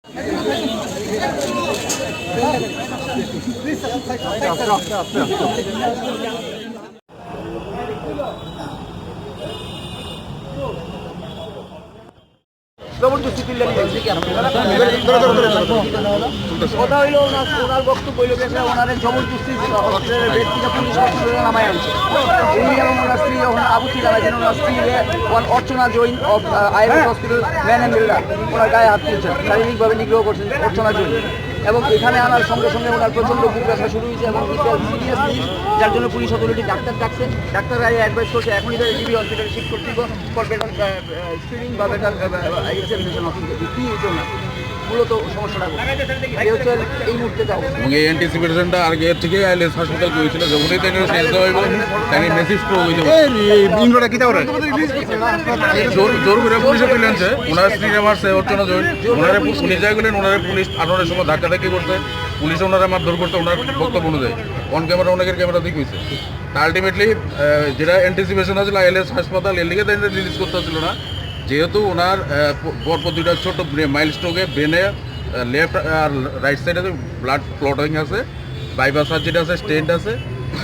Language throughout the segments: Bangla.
কথা হইল ওনার বক্তব্য হইল ওনার জবরদস্তি হসপিটালের বেড থেকে পুলিশ হসপিটালে নামায় আনছে। উনি এবং ওনার স্ত্রী যখন আবুতি জানাইছেন, ওনার স্ত্রী Archana Jain of IMS hospital man and builder ওনার গায়ে হাত তুলছেন, শারীরিকভাবে নিগ্রহ করছেন অর্চনা জৈন। এবং এখানে আনার সঙ্গে সঙ্গে ওনার প্রচণ্ড বুক ব্যথা শুরু হয়েছে এবং সিরিয়াসলি, যার জন্য পুলিশ অথরিটি ডাক্তার ডাকছে। ডাক্তাররা অ্যাডভাইস করছে এখনই তাদের জিবি হসপিটালে শিফট করতে ফর বেটার স্ক্রিনিং বা বেটার এক্সামিনেশন অফ কী হতো না। মূলত সমস্যাটা হচ্ছে এই মুহূর্তে যাও এবং এই অ্যান্টিসিপেশনটা আর এর থেকে আইলেস হাসপাতাল গিয়েছিল যখনই তাকে শেষ হইব তাকে মেসেজ স্ট্রোক হয়ে যাবে। ইন্দ্রটা কি তাহলে জোর করে পুলিশে তুলেছে। ওনার স্ত্রীরা মারছে অর্চনা জৈন, ওনারা পুলিশ যাই গেলেন, ওনারা পুলিশ আটনের সময় ধাক্কাধাক্কি করছে, পুলিশ ওনারা মারধর করতে ওনার বক্তব্য অনুযায়ী অন ক্যামেরা ওনাদের ক্যামেরা দিক হয়েছে। তা আলটিমেটলি যেটা অ্যান্টিসিপেশন আছে আইলেস হাসপাতাল এর লিগে তাই রিলিজ করতে হচ্ছিল না, যেহেতু ওনার পরপর দুইটা ছোট মাইল স্ট্রোকে ব্রেনে লেফট আর রাইট সাইডে ব্লাড ক্লটিং আছে, বাইপাস সার্জারি আছে, স্টেন্ট আছে,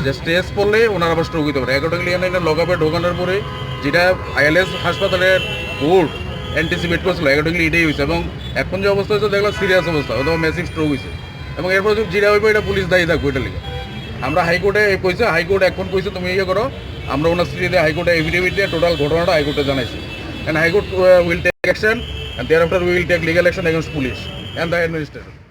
যে স্ট্রেস পড়লে ওনার আবার স্ট্রোক হতে পারে। অ্যাকর্ডিংলি এখানে লকআপে ঢোকানোর পরে যেটা আইএলএস হাসপাতালের বোর্ড অ্যান্টিসিপেট করছিল অ্যাকর্ডিংলি এটাই হয়েছে। এবং এখন যে অবস্থা হয়েছে দেখলাম সিরিয়াস অবস্থা, অথবা ম্যাসিভ স্ট্রোক হয়েছে। এবং এরপর যেটা হইব এটা পুলিশ দায়ী থাকবো এটা লিখে। আমরা হাইকোর্টে কইছে, হাইকোর্ট এখন কইছে তুমি ইয়ে করো, আমরা ওনার স্ত্রীতে হাইকোর্টে এফিডেভিট দিয়ে টোটাল ঘটনাটা হাইকোর্টে জানাইছি। And High Court will take action, and thereafter we will take legal action against police and the administration.